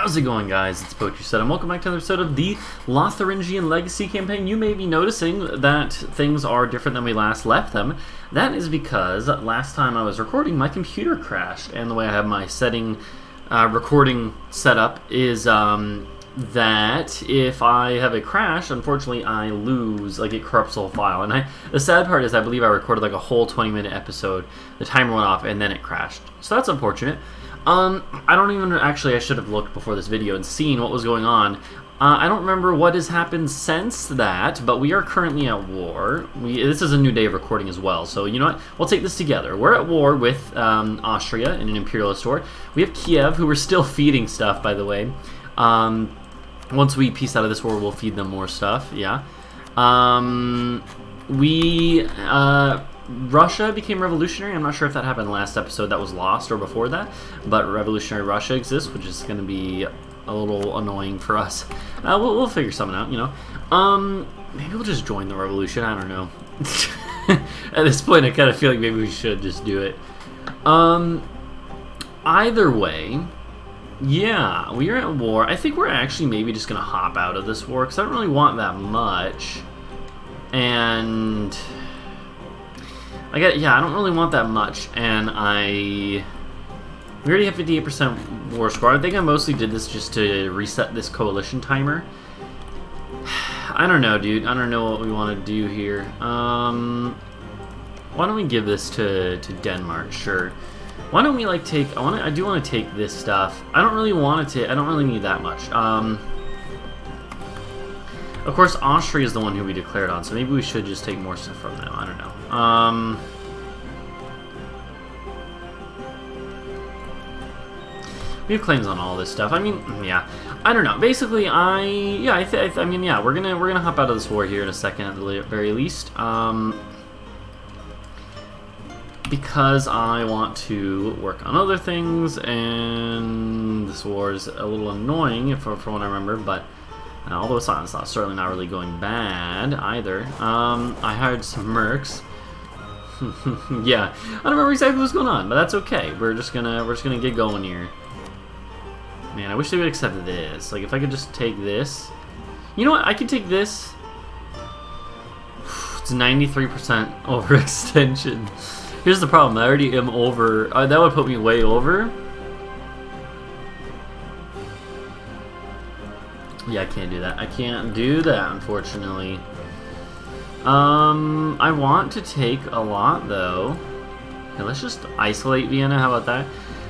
How's it going, guys? It's Poetry Said, and welcome back to another episode of the Lotharingian Legacy campaign. You may be noticing that things are different than we last left them. That is because last time I was recording, my computer crashed, and the way I have my recording set up is that if I have a crash, unfortunately I lose, like it corrupts the whole file. And the sad part is I believe I recorded like a whole 20-minute episode, the timer went off, and then it crashed. So that's unfortunate. I don't even, actually I should have looked before this video and seen what was going on. I don't remember what has happened since that, but we are currently at war. This is a new day of recording as well, so you know what? We'll take this together. We're at war with Austria in an imperialist war. We have Kiev, who we're still feeding stuff, by the way. Once we piece out of this war, we'll feed them more stuff, yeah. Russia became revolutionary. I'm not sure if that happened last episode, that was lost, or before that, but revolutionary Russia exists, which is going to be a little annoying for us. We'll figure something out, you know. Maybe we'll just join the revolution, I don't know. At this point, I kind of feel like maybe we should just do it. Either way, yeah, we are at war. I think we're actually maybe just going to hop out of this war, because I don't really want that much. And I don't really want that much, and we already have 58% war score. I think I mostly did this just to reset this coalition timer. I don't know, dude. I don't know what we want to do here. Why don't we give this to Denmark? Sure. Why don't we like take? I do want to take this stuff. I don't really want to. I don't really need that much. Of course, Austria is the one who we declared on, so maybe we should just take more stuff from them. I don't know. We have claims on all this stuff. I mean, yeah, I don't know. Basically, I mean, yeah, we're gonna hop out of this war here in a second, at the very least. Because I want to work on other things, and this war is a little annoying, from what I remember, but. Although it's certainly not really going bad either. I hired some mercs. Yeah, I don't remember exactly what's going on, but that's okay. We're just gonna get going here. Man, I wish they would accept this. Like, if I could just take this. You know what? I can take this. It's 93% overextension. Here's the problem. I already am over. That would put me way over. Yeah, I can't do that. I can't do that, unfortunately. I want to take a lot, though. Okay, let's just isolate Vienna. How about that?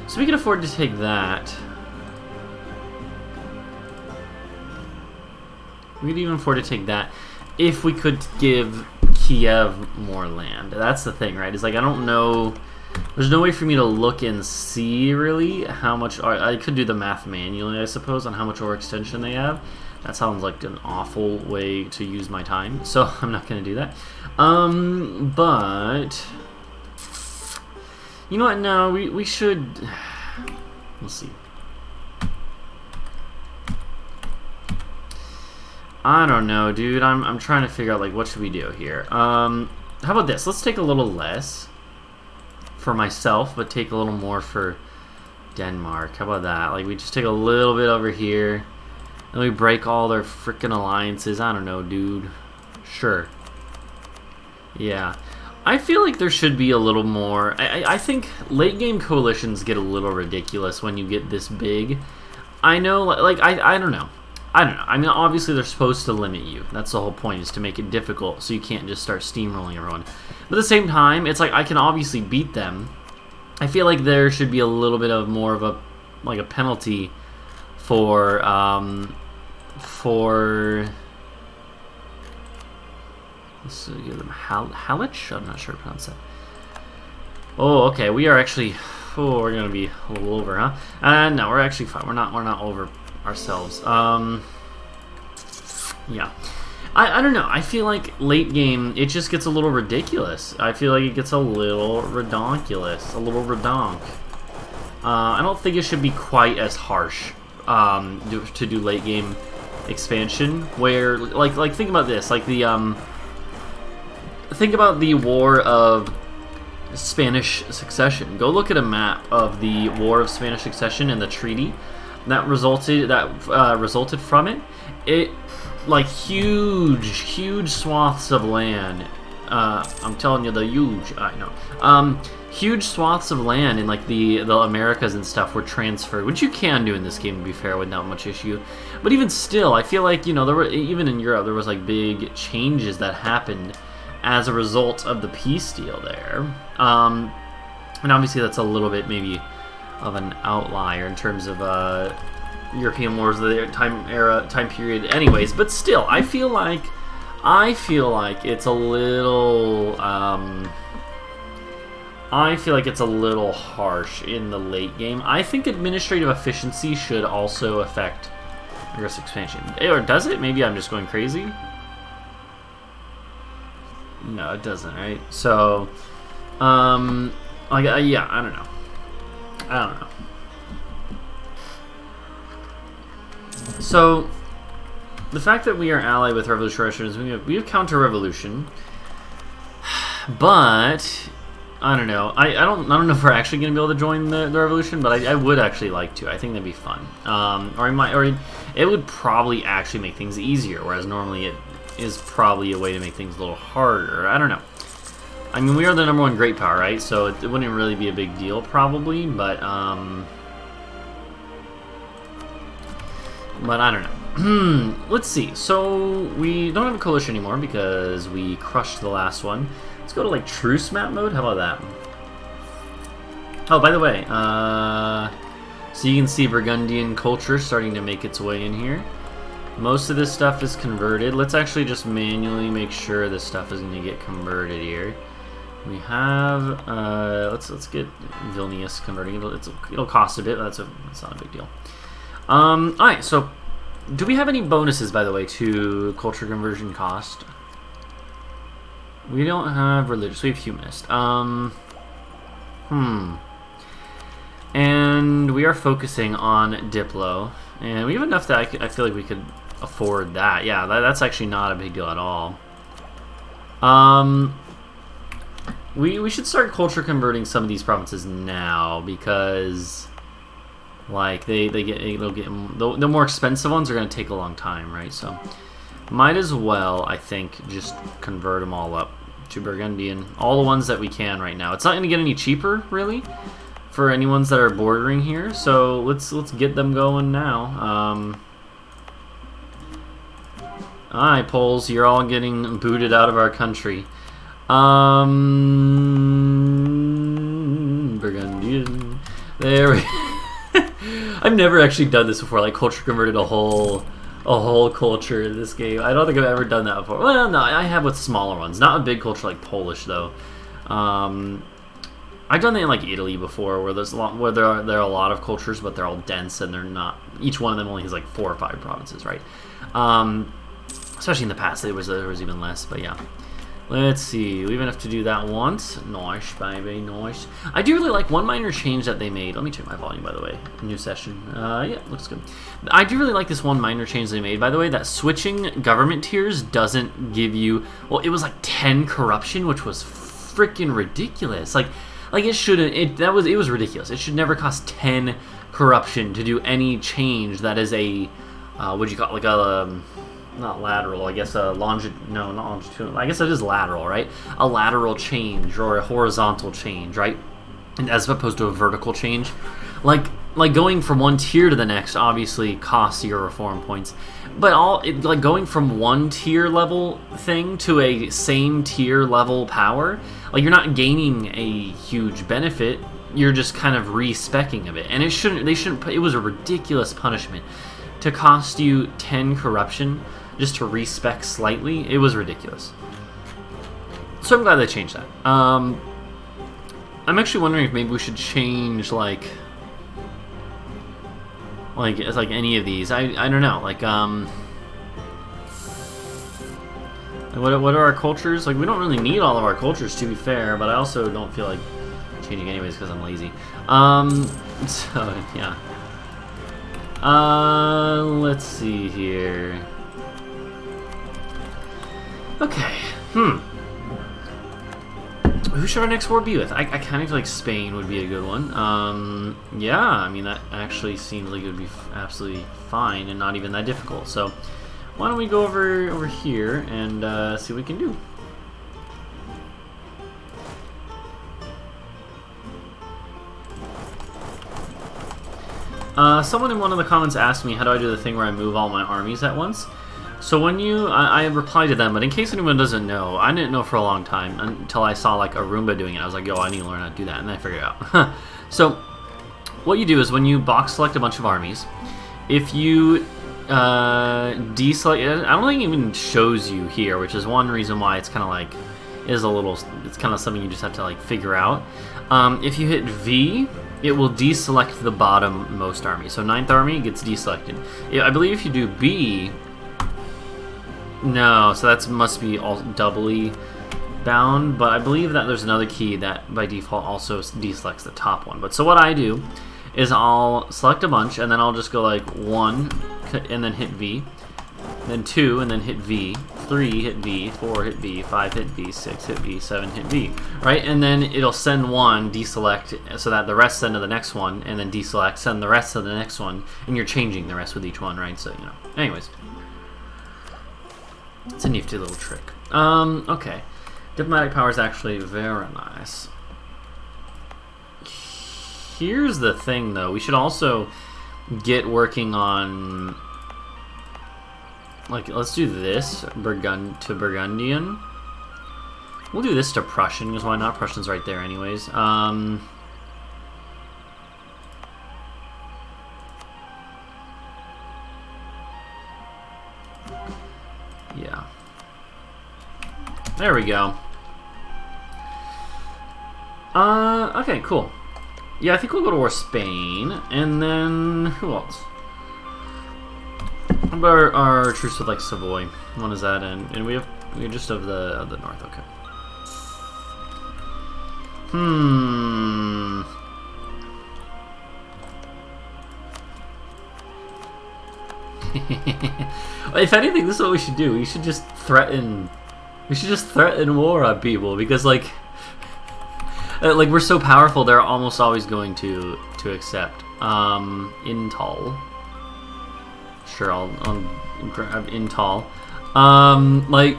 So we can afford to take that. We could even afford to take that if we could give Kiev more land. That's the thing, right? It's like, I don't know. There's no way for me to look and see, really, how much... I could do the math manually, I suppose, on how much overextension they have. That sounds like an awful way to use my time, so I'm not going to do that. But... You know what? No, we should... We'll see. I don't know, dude. I'm trying to figure out, like, what should we do here? How about this? Let's take a little less for myself, but take a little more for Denmark. How about that? Like, we just take a little bit over here, and we break all their freaking alliances. I don't know, dude. Sure. Yeah. I feel like there should be a little more. I think late game coalitions get a little ridiculous when you get this big. I know, like, I don't know. I don't know. I mean, obviously they're supposed to limit you. That's the whole point, is to make it difficult so you can't just start steamrolling everyone. But at the same time, it's like I can obviously beat them. I feel like there should be a little bit of more of a penalty for let's give them Halich. I'm not sure how to pronounce that. Oh, okay. We are actually. Oh, we're gonna be a little over, huh? No, we're actually fine. We're not over ourselves. Yeah. I don't know. I feel like late game, it just gets a little ridiculous. I feel like it gets a little redonkulous. A little redonk. I don't think it should be quite as harsh to do late game expansion. Where, like think about this. Like the, think about the War of Spanish Succession. Go look at a map of the War of Spanish Succession and the treaty. that resulted from it. It, like, huge swaths of land. I'm telling you, the huge. I know. Huge swaths of land in like the Americas and stuff were transferred, which you can do in this game, to be fair, without much issue. But even still, I feel like, you know, there were, even in Europe, there was like big changes that happened as a result of the peace deal there. And obviously that's a little bit maybe of an outlier in terms of European wars of the time period anyways, but still, I feel like it's a little harsh in the late game. I think administrative efficiency should also affect aggressive expansion. Or does it? Maybe I'm just going crazy. No, it doesn't, right? So, yeah, I don't know. So, the fact that we are allied with revolutionary Russians, we have counter-revolution, but I don't know. I don't know if we're actually going to be able to join the revolution, but I would actually like to. I think that'd be fun. Or it would probably actually make things easier, whereas normally it is probably a way to make things a little harder. I don't know. I mean, we are the #1 great power, right? So it wouldn't really be a big deal, probably, but I don't know. Let's see. So we don't have a coalition anymore because we crushed the last one. Let's go to like truce map mode. How about that? Oh, by the way, so you can see Burgundian culture starting to make its way in here. Most of this stuff is converted. Let's actually just manually make sure this stuff is going to get converted here. We have let's get Vilnius converting. It'll cost a bit. But that's not a big deal. All right. So, do we have any bonuses, by the way, to culture conversion cost? We don't have religious. We have humanist. And we are focusing on Diplo, and we have enough that I feel like we could afford that. Yeah, that's actually not a big deal at all. We should start culture converting some of these provinces now because, like, the more expensive ones are going to take a long time, right? So, might as well, I think, just convert them all up to Burgundian. All the ones that we can right now. It's not going to get any cheaper, really, for any ones that are bordering here. So let's get them going now. Alright, Poles, you're all getting booted out of our country. Burgundian. There we I've never actually done this before, like culture converted a whole culture in this game. I don't think I've ever done that before. Well, no, I have with smaller ones. Not a big culture like Polish, though. I've done that in like Italy before, where there are a lot of cultures, but they're all dense and they're not. Each one of them only has like 4 or 5 provinces, right? Especially in the past, there was even less. But yeah, let's see. We have enough to do that once. Nice, baby, nice. I do really like one minor change that they made. Let me check my volume, by the way. New session. Yeah, looks good. I do really like this one minor change they made, by the way. That switching government tiers doesn't give you. Well, it was like 10 corruption, which was freaking ridiculous. Like it shouldn't. It was ridiculous. It should never cost 10 corruption to do any change that is a what'd you call it? Like a not lateral. I guess a not longitudinal. I guess it is lateral, right? A lateral change or a horizontal change, right? And as opposed to a vertical change, like going from one tier to the next obviously costs your reform points. But like going from one tier level thing to a same tier level power, like you're not gaining a huge benefit. You're just kind of re-speccing of it, and it was a ridiculous punishment to cost you 10 corruption just to respec slightly. It was ridiculous. So I'm glad they changed that. I'm actually wondering if maybe we should change like any of these. I don't know. Like what are our cultures? Like we don't really need all of our cultures, to be fair, but I also don't feel like changing anyways because I'm lazy. So yeah. Let's see here. Okay. Who should our next war be with? I kind of feel like Spain would be a good one. Yeah, I mean, that actually seems like it would be absolutely fine and not even that difficult. So why don't we go over here and see what we can do. Someone in one of the comments asked me, how do I do the thing where I move all my armies at once? So when I replied to them, but in case anyone doesn't know, I didn't know for a long time until I saw like a Roomba doing it. I was like, yo, I need to learn how to do that, and then I figured it out. So what you do is when you box select a bunch of armies, if you deselect, I don't think it even shows you here, which is one reason why it's kind of like, it's kind of something you just have to like figure out. If you hit V, it will deselect the bottom-most army. So 9th army gets deselected. I believe if you do B, no, so that must be all doubly bound, but I believe that there's another key that by default also deselects the top one. But so what I do is I'll select a bunch, and then I'll just go like 1, and then hit V, then 2, and then hit V, 3, hit V, 4, hit V, 5, hit V, 6, hit V, 7, hit V, right? And then it'll send one, deselect, so that the rest send to the next one, and then deselect, send the rest to the next one, and you're changing the rest with each one, right? So, you know, anyways. It's a nifty little trick. Okay. Diplomatic power is actually very nice. Here's the thing, though. We should also get working on... Like, let's do this to Burgundian. We'll do this to Prussian, because why not? Prussian's right there anyways. Yeah. There we go. Okay, cool. Yeah, I think we'll go to war Spain, and then who else? How about our truce with like Savoy? When is that in? And we're just of the north. Okay. If anything, this is what we should do. We should just threaten. We should just threaten war on people because like we're so powerful, they're almost always going to accept. Intal. Sure, I'll grab Intal. Like,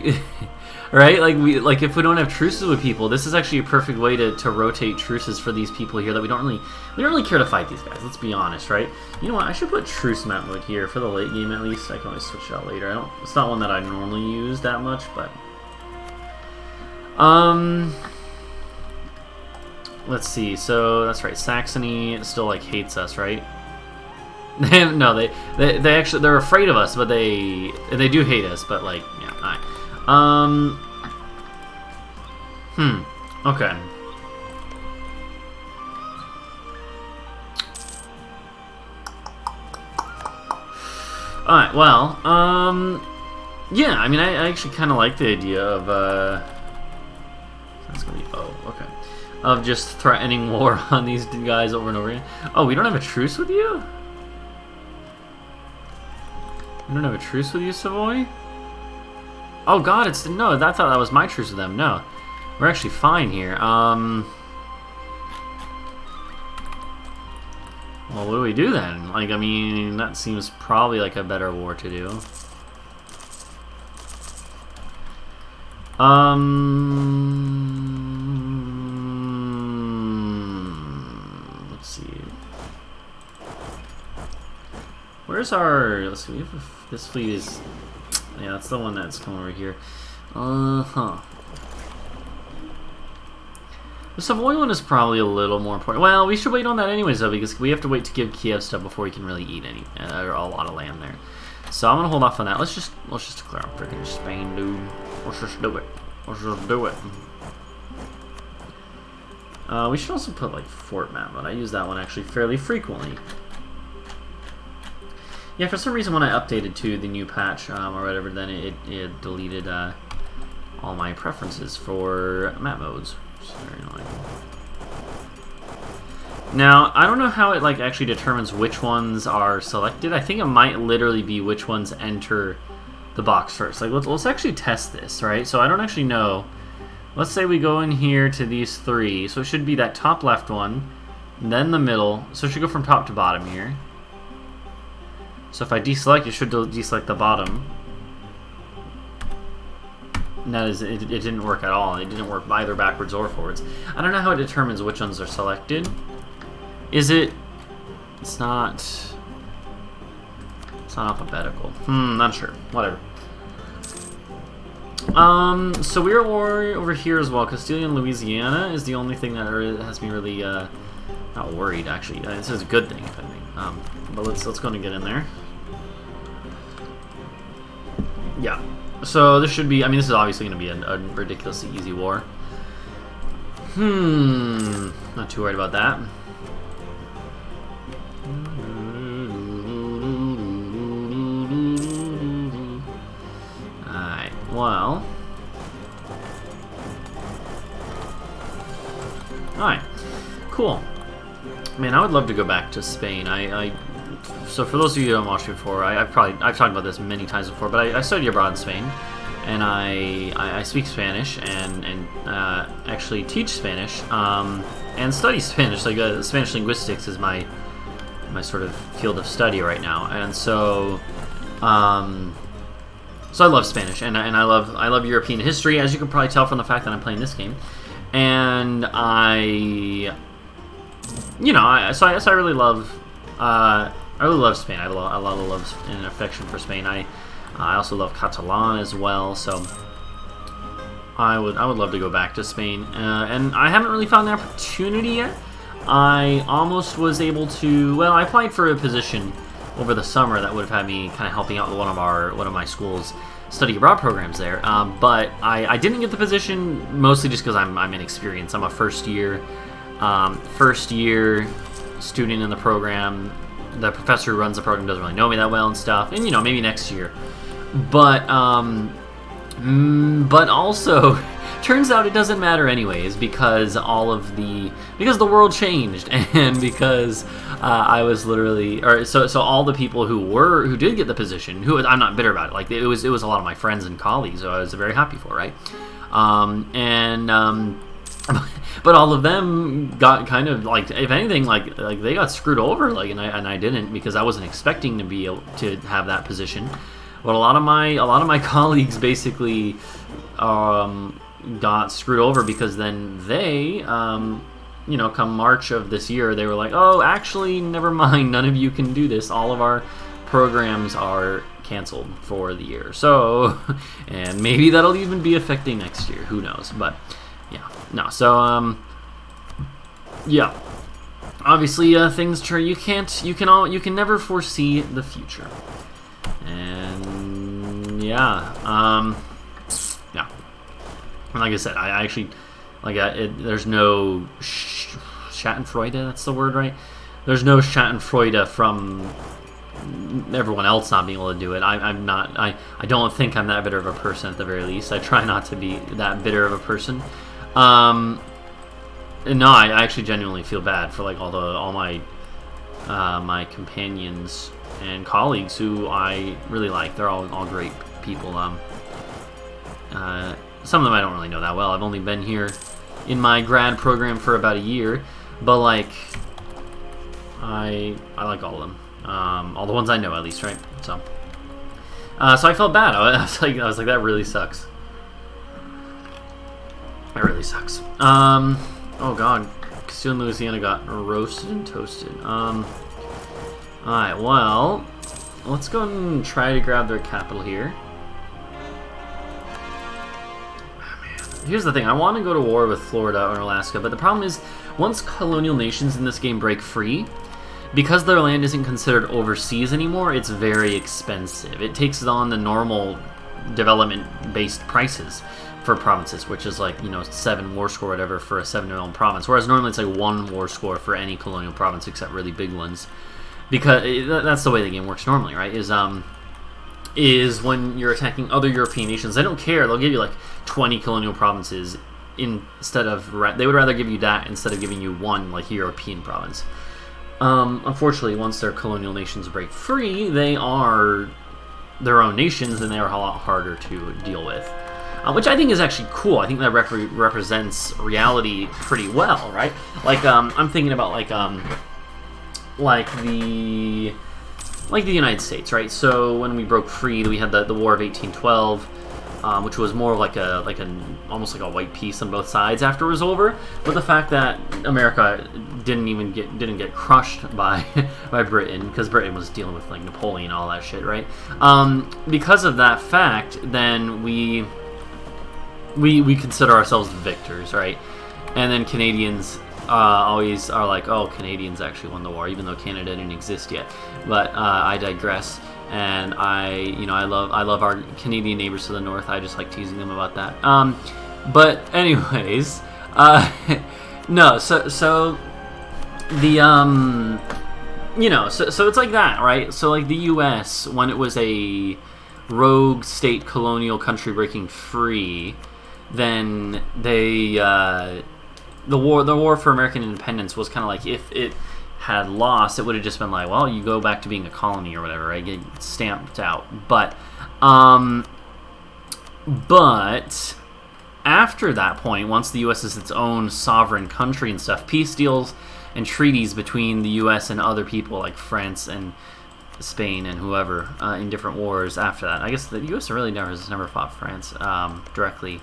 right? Like if we don't have truces with people, this is actually a perfect way to rotate truces for these people here that we don't really care to fight these guys. Let's be honest, right? You know what? I should put truce map mode here for the late game at least. I can always switch it out later. It's not one that I normally use that much, but let's see. So that's right. Saxony still like hates us, right? No, they actually they're afraid of us, but they do hate us. But like, yeah, alright. Okay. Alright, well, yeah, I mean, I actually kind of like the idea of, that's gonna be, oh, okay, of just threatening war on these guys over and over again. Oh, we don't have a truce with you? We don't have a truce with you, Savoy? Oh god, no, I thought that was my truce with them. No, we're actually fine here. Well, what do we do then? Like, I mean, that seems probably like a better war to do. Let's see. Where's our? Let's see. This fleet is. Yeah, that's the one that's coming over here. The Savoy one is probably a little more important. Well, we should wait on that anyways, though, because we have to wait to give Kiev stuff before we can really eat a lot of land there. So I'm gonna hold off on that. Let's just declare freaking Spain, dude. Let's just do it. Let's just do it. We should also put like fort map, but I use that one actually fairly frequently. Yeah, for some reason when I updated to the new patch or whatever, then it deleted all my preferences for map modes. It's very annoying. Now, I don't know how it like actually determines which ones are selected. I think it might literally be which ones enter the box first. Like, let's actually test this, right? So I don't actually know let's say we go in here to these 3. So it should be that top left one, then the middle. So it should go from top to bottom here. So if I deselect, it should deselect the bottom. And that is, it didn't work at all. It didn't work either backwards or forwards. I don't know how it determines which ones are selected. Is it... It's not alphabetical. Not sure. Whatever. So we're over here as well. Castilian and Louisiana is the only thing that has me really not worried. Actually, this is a good thing, if anything. But let's go and get in there. Yeah. So this should be. I mean, this is obviously going to be a ridiculously easy war. Not too worried about that. Alright, well. Alright, cool. Man, I would love to go back to Spain. So for those of you who haven't watched before, I've talked about this many times before, but I studied abroad in Spain, and I speak Spanish and actually teach Spanish and study Spanish. Like Spanish linguistics is my sort of field of study right now, and so I love Spanish and I love European history, as you can probably tell from the fact that I'm playing this game, and I really love Spain. I have a lot of love and affection for Spain. I also love Catalan as well, so I would love to go back to Spain, and I haven't really found the opportunity yet. I almost was able to. Well, I applied for a position over the summer that would have had me kind of helping out with one of my school's study abroad programs there, but I didn't get the position, mostly just because I'm inexperienced. I'm a first year student in the program. The professor who runs the program doesn't really know me that well and stuff, and maybe next year. But also turns out it doesn't matter anyways, because the world changed, and because I was literally, so all the people who did get the position, who I'm not bitter about it. Like it was a lot of my friends and colleagues who I was very happy for, right? But all of them got kind of like, if anything, like they got screwed over, like, and I didn't, because I wasn't expecting to be able to have that position. But a lot of my colleagues basically got screwed over, because then they, come March of this year, they were like, oh, actually, never mind, none of you can do this. All of our programs are canceled for the year. So, and maybe that'll even be affecting next year. Who knows? But yeah, no. So, yeah. Obviously, things turn. You can never foresee the future. And yeah, yeah. And like I said, I actually there's no Schadenfreude. That's the word, right? There's no Schadenfreude from everyone else not being able to do it. I'm not. I don't think I'm that bitter of a person, at the very least. I try not to be that bitter of a person. No, I actually genuinely feel bad for like all my my companions and colleagues who I really like. They're all great people. Some of them I don't really know that well. I've only been here in my grad program for about a year, but like I like all of them. All the ones I know, at least, right? So I felt bad. I was like, that really sucks. That really sucks. Oh god, Castile and Louisiana got roasted and toasted. Alright, well, let's go and try to grab their capital here. Oh, man. Here's the thing, I want to go to war with Florida or Alaska, but the problem is, once colonial nations in this game break free, because their land isn't considered overseas anymore, it's very expensive. It takes on the normal development-based prices for provinces, which is like, 7 war score or whatever for a 7-million province, whereas normally it's like 1 war score for any colonial province except really big ones, because that's the way the game works normally, right? Is when you're attacking other European nations, they don't care. They'll give you like 20 colonial provinces instead of, they would rather give you that instead of giving you 1 like European province. Unfortunately, once their colonial nations break free, they are their own nations, and they are a lot harder to deal with. which I think is actually cool. I think that represents reality pretty well, right? Like, I'm thinking about like the United States, right? So when we broke free, we had the War of 1812, which was more of like almost like a white peace on both sides after it was over. But the fact that America didn't get crushed by by Britain, because Britain was dealing with like Napoleon and all that shit, right? Because of that fact, then we consider ourselves the victors, right? And then Canadians always are like, oh, Canadians actually won the war, even though Canada didn't exist yet. But I digress, and I love our Canadian neighbors to the north. I just like teasing them about that. But anyways, no, so the so it's like that, right? So like the U.S., when it was a rogue state colonial country breaking free, then they the war for American independence was kind of like, if it had lost, it would have just been like, well, you go back to being a colony or whatever, right? Get stamped out. But after that point, once the U.S. is its own sovereign country and stuff, peace deals and treaties between the U.S. and other people like France and Spain and whoever in different wars after that. I guess the U.S. really has never fought France directly.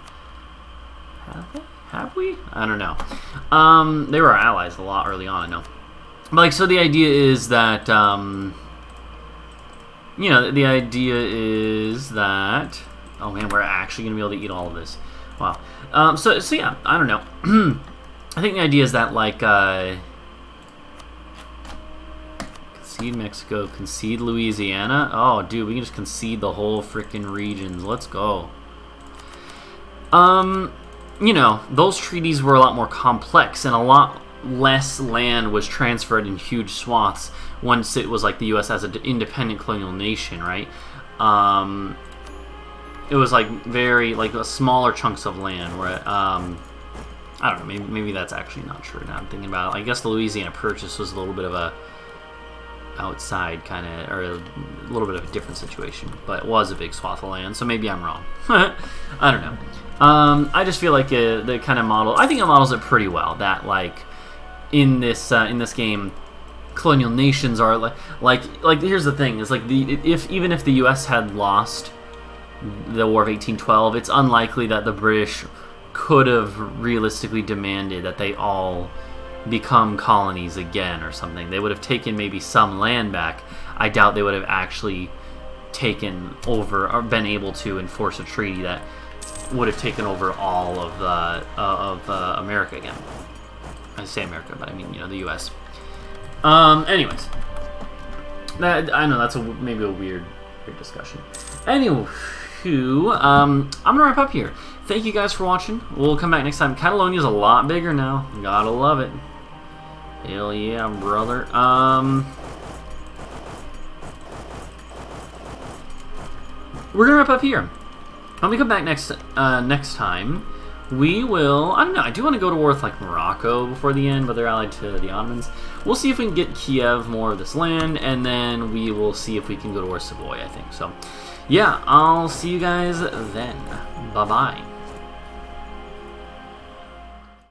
Have we? I don't know. They were our allies a lot early on, I know. But like, so the idea is that, the idea is that, oh man, we're actually gonna be able to eat all of this. Wow. So yeah, I don't know. I think the idea is that, like, concede Mexico, concede Louisiana. Oh, dude, we can just concede the whole freaking regions. Let's go. Those treaties were a lot more complex, and a lot less land was transferred in huge swaths once it was like the U.S. as an independent colonial nation, right? It was like very smaller chunks of land where I don't know, maybe that's actually not true now I'm thinking about it. I guess the Louisiana Purchase was a little bit of a outside kind of, or a little bit of a different situation, but it was a big swath of land, so maybe I'm wrong. I don't know. I just feel like the kind of model, I think it models it pretty well, that like in this game, colonial nations are like here's the thing, is like even if the U.S. had lost the War of 1812, it's unlikely that the British could have realistically demanded that they all become colonies again or something. They would have taken maybe some land back. I doubt they would have actually taken over or been able to enforce a treaty that would have taken over all of America again. I say America, but I mean, the U.S. Anyways, I know that's maybe a weird discussion. Anywho, I'm gonna wrap up here. Thank you guys for watching. We'll come back next time. Catalonia's a lot bigger now. Gotta love it. Hell yeah, brother. We're gonna wrap up here. When we come back next time, we will, I don't know, I do want to go to war with like Morocco before the end, but they're allied to the Ottomans. We'll see if we can get Kiev more of this land, and then we will see if we can go to war with Savoy, I think. So, yeah, I'll see you guys then. Bye-bye.